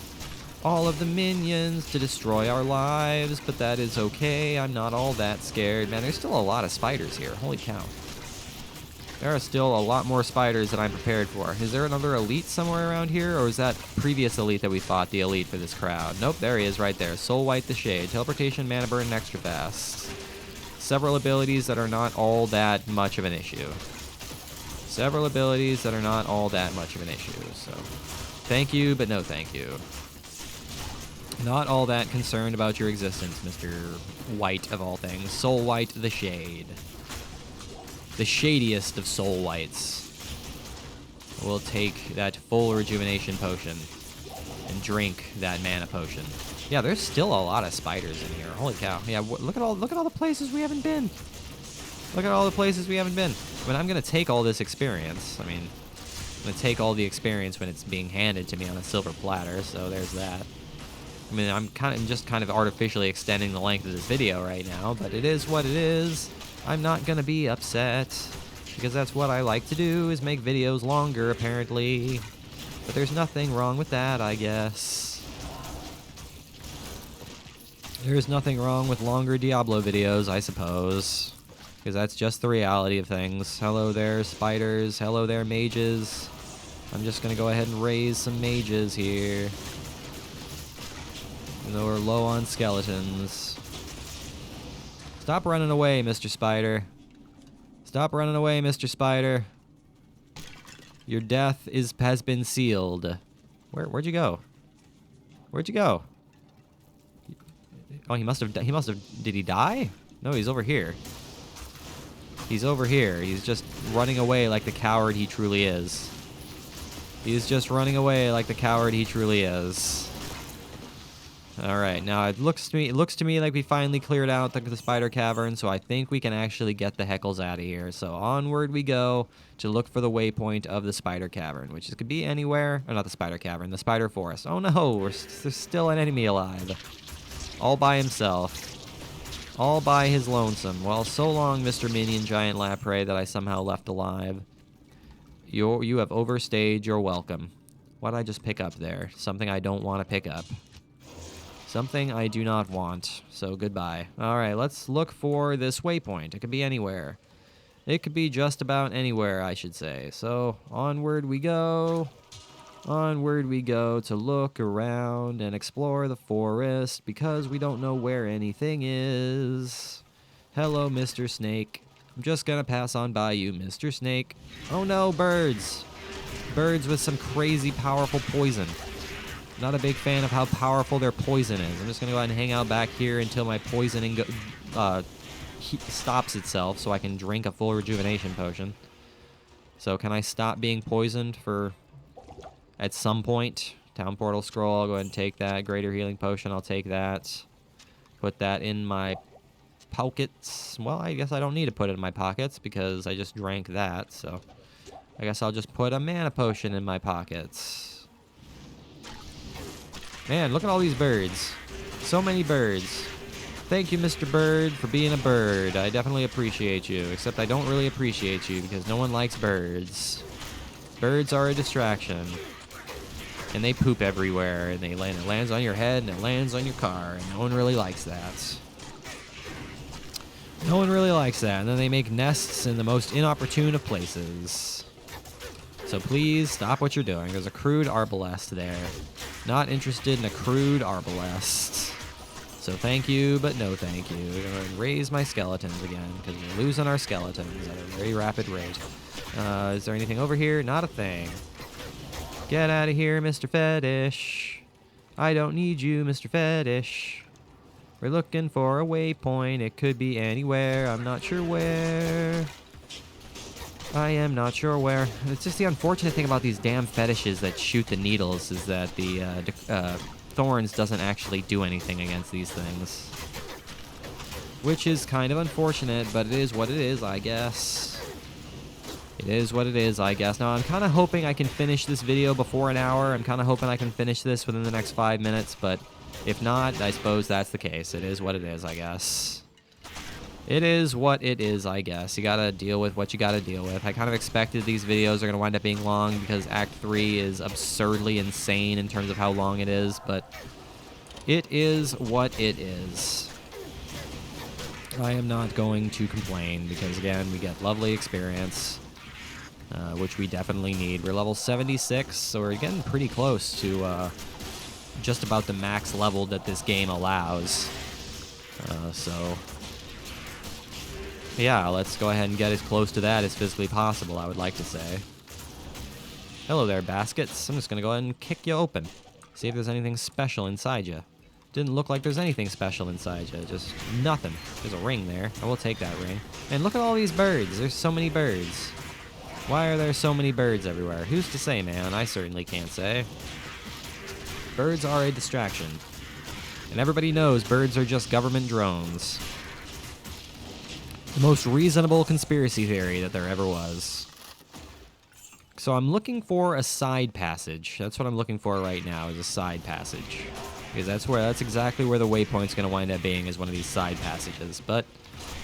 All of the minions to destroy our lives, but that is okay. I'm not all that scared. Man, there's still a lot of spiders here. Holy cow. There are still a lot more spiders than I'm prepared for. Is there another elite somewhere around here, or is that previous elite that we fought the elite for this crowd? Nope, there he is right there. Soul White the Shade. Teleportation, Mana Burn, and Extra Fast. Several abilities that are not all that much of an issue. Several abilities that are not all that much of an issue, so thank you, but no thank you. Not all that concerned about your existence, Mr. White of all things. Soul White the Shade. The shadiest of Soul Whites. We'll take that full rejuvenation potion and drink that mana potion. Yeah, there's still a lot of spiders in here. Holy cow. Yeah, look at all the places we haven't been. Look at all the places we haven't been. I mean, I'm going to take all this experience. I mean, I'm going to take all the experience when it's being handed to me on a silver platter, so there's that. I mean, I'm just kind of artificially extending the length of this video right now, but it is what it is. I'm not going to be upset, because that's what I like to do, is make videos longer, apparently. But there's nothing wrong with that, I guess. There's nothing wrong with longer Diablo videos, I suppose. Because that's just the reality of things. Hello there, spiders. Hello there, mages. I'm just going to go ahead and raise some mages here. Even though we're low on skeletons. Stop running away, Mr. Spider. Stop running away, Mr. Spider. Your death has been sealed. Where'd you go? Where'd you go? Oh, he must have, did he die? No, he's over here. He's over here. He's just running away like the coward he truly is. He's just running away like the coward he truly is. Alright, now it looks to me like we finally cleared out the spider cavern, so I think we can actually get the heckles out of here. So onward we go to look for the waypoint of the spider cavern, which could be anywhere. Or not the spider cavern, the spider forest. Oh no, there's still an enemy alive. All by himself. All by his lonesome. Well, so long, Mr. Minion Giant Lapre that I somehow left alive. You have overstayed your welcome. What did I just pick up there? Something I don't want to pick up. Something I do not want. So goodbye. Alright, let's look for this waypoint. It could be anywhere. It could be just about anywhere, I should say. So, onward we go. Onward we go to look around and explore the forest because we don't know where anything is. Hello, Mr. Snake. I'm just gonna pass on by you, Mr. Snake. Oh no, birds! Birds with some crazy powerful poison. Not a big fan of how powerful their poison is. I'm just gonna go ahead and hang out back here until my poisoning stops itself so I can drink a full rejuvenation potion. So can I stop being poisoned for... at some point? Town portal scroll, I'll go ahead and take that. Greater healing potion, I'll take that. Put that in my pockets. Well, I guess I don't need to put it in my pockets because I just drank that, so... I guess I'll just put a mana potion in my pockets. Man, look at all these birds. So many birds. Thank you, Mr. Bird, for being a bird. I definitely appreciate you, except I don't really appreciate you because no one likes birds. Birds are a distraction. And they poop everywhere, and it lands on your head, and it lands on your car, and no one really likes that. No one really likes that, and then they make nests in the most inopportune of places. So please, stop what you're doing. There's a crude arbalest there. Not interested in a crude arbalest. So thank you, but no thank you. We're going to raise my skeletons again, because we're losing our skeletons at a very rapid rate. Is there anything over here? Not a thing. Get out of here, Mr. Fetish. I don't need you, Mr. Fetish. We're looking for a waypoint. It could be anywhere. I'm not sure where. I am not sure where. It's just the unfortunate thing about these damn fetishes that shoot the needles is that the thorns doesn't actually do anything against these things. Which is kind of unfortunate, but it is what it is, I guess. It is what it is, I guess. Now, I'm kind of hoping I can finish this video before an hour. I'm kind of hoping I can finish this within the next 5 minutes, but if not, I suppose that's the case. It is what it is, I guess. It is what it is, I guess. You gotta deal with what you gotta deal with. I kind of expected these videos are gonna wind up being long because Act 3 is absurdly insane in terms of how long it is, but it is what it is. I am not going to complain because, again, we get lovely experience, which we definitely need. We're level 76, so we're getting pretty close to just about the max level that this game allows. So... yeah, let's go ahead and get as close to that as physically possible, I would like to say. Hello there, baskets. I'm just going to go ahead and kick you open. See if there's anything special inside you. Didn't look like there's anything special inside you. Just nothing. There's a ring there. I will take that ring. And look at all these birds. There's so many birds. Why are there so many birds everywhere? Who's to say, man? I certainly can't say. Birds are a distraction. And everybody knows birds are just government drones. The most reasonable conspiracy theory that there ever was. So I'm looking for a side passage. That's what I'm looking for right now, is a side passage. Because that's exactly where the waypoint's going to wind up being, is one of these side passages. But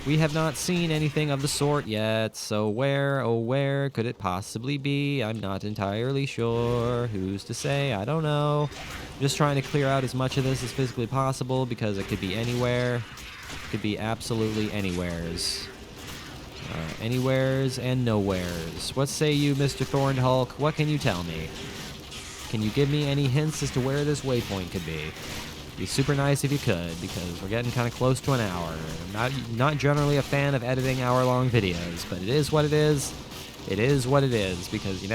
we have not seen anything of the sort yet, so where, oh where could it possibly be? I'm not entirely sure. Who's to say? I don't know. I'm just trying to clear out as much of this as physically possible, because it could be anywhere. It could be absolutely anywheres. Anywheres and nowheres. What say you, Mr. Thorned Hulk? What can you tell me? Can you give me any hints as to where this waypoint could be? It'd be super nice if you could, because we're getting kind of close to an hour. I'm not generally a fan of editing hour-long videos, but it is what it is. It is what it is, because you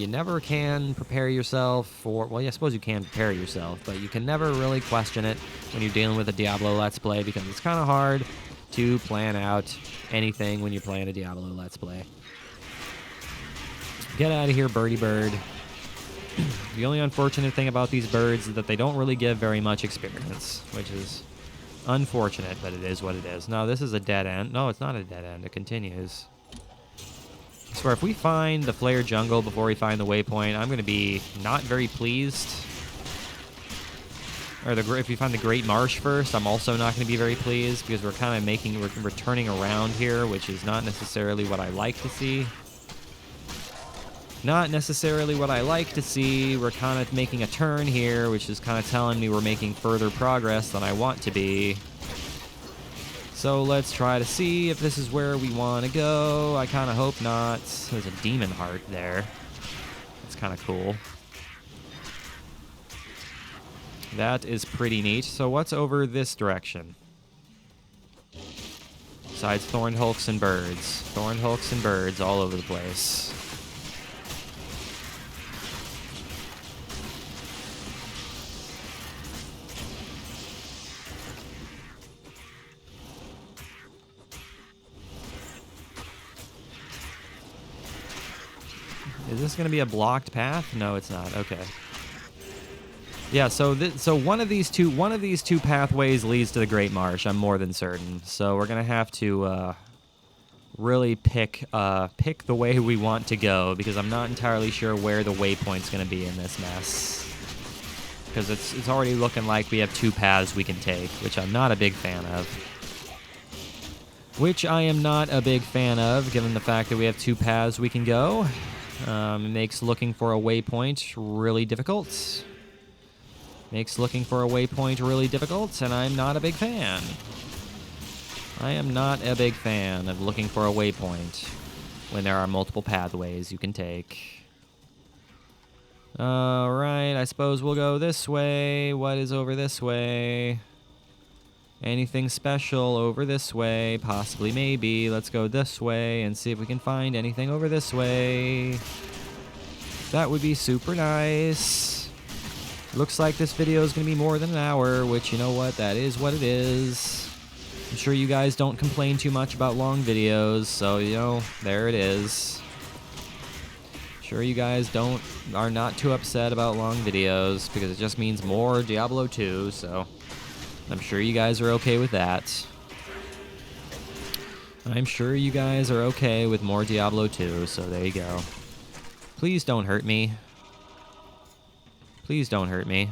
never can prepare yourself for. Well, yeah, I suppose you can prepare yourself, but you can never really question it when you're dealing with a Diablo Let's Play, because it's kind of hard to plan out anything when you're playing a Diablo Let's Play. Get out of here, birdie bird. The only unfortunate thing about these birds is that they don't really give very much experience, which is unfortunate, but it is what it is. No, this is a dead end. No, it's not a dead end. It continues. I swear, if we find the Flare Jungle before we find the waypoint, I'm going to be not very pleased. Or if we find the Great Marsh first, I'm also not going to be very pleased, because we're kind of we're turning around here, which is not necessarily what I like to see. Not necessarily what I like to see. We're kind of making a turn here, which is kind of telling me we're making further progress than I want to be. So let's try to see if this is where we want to go. I kind of hope not. There's a demon heart there. That's kind of cool. That is pretty neat. So what's over this direction? Besides Thorned Hulks and birds. Thorned Hulks and birds all over the place. Is this going to be a blocked path? No, it's not. Okay. Yeah, so one of these two pathways leads to the Great Marsh. I'm more than certain. So we're gonna have to really pick the way we want to go, because I'm not entirely sure where the waypoint's gonna be in this mess. Because it's already looking like we have two paths we can take, which I'm not a big fan of. Which I am not a big fan of, given the fact that we have two paths we can go. It makes looking for a waypoint really difficult. Makes looking for a waypoint really difficult, and I'm not a big fan. I am not a big fan of looking for a waypoint when there are multiple pathways you can take. Alright, I suppose we'll go this way. What is over this way? Anything special over this way? Possibly, maybe. Let's go this way and see if we can find anything over this way. That would be super nice. Looks like this video is going to be more than an hour, which, you know what, that is what it is. I'm sure you guys don't complain too much about long videos, so, you know, there it is. Sure you guys are not too upset about long videos, because it just means more Diablo 2, so I'm sure you guys are okay with that. I'm sure you guys are okay with more Diablo 2, so there you go. Please don't hurt me. Please don't hurt me.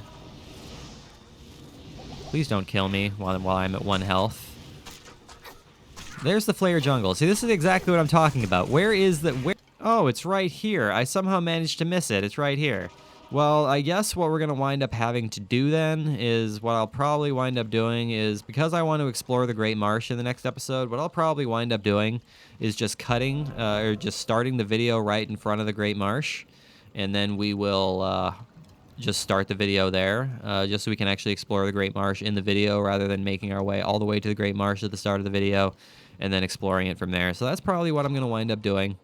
Please don't kill me while I'm at 1 health. There's the Flare Jungle. See, this is exactly what I'm talking about. Where is the... Oh, it's right here. I somehow managed to miss it. It's right here. Well, I guess what we're going to wind up having to do then is... What I'll probably wind up doing is... Because I want to explore the Great Marsh in the next episode, what I'll probably wind up doing is just cutting... or just starting the video right in front of the Great Marsh. And then we will... just start the video there, just so we can actually explore the Great Marsh in the video rather than making our way all the way to the Great Marsh at the start of the video and then exploring it from there. So that's probably what I'm going to wind up doing,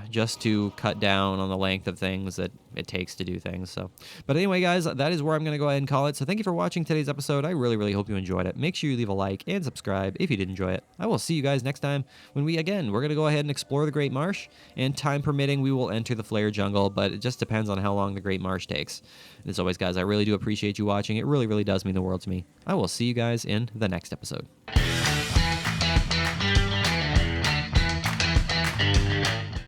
just to cut down on the length of things that it takes to do things. So, but anyway, guys, that is where I'm going to go ahead and call it. So thank you for watching today's episode. I really, really hope you enjoyed it. Make sure you leave a like and subscribe if you did enjoy it. I will see you guys next time when we're going to go ahead and explore the Great Marsh, and time permitting, we will enter the Flare Jungle, but it just depends on how long the Great Marsh takes. And as always, guys, I really do appreciate you watching. It really, really does mean the world to me. I will see you guys in the next episode.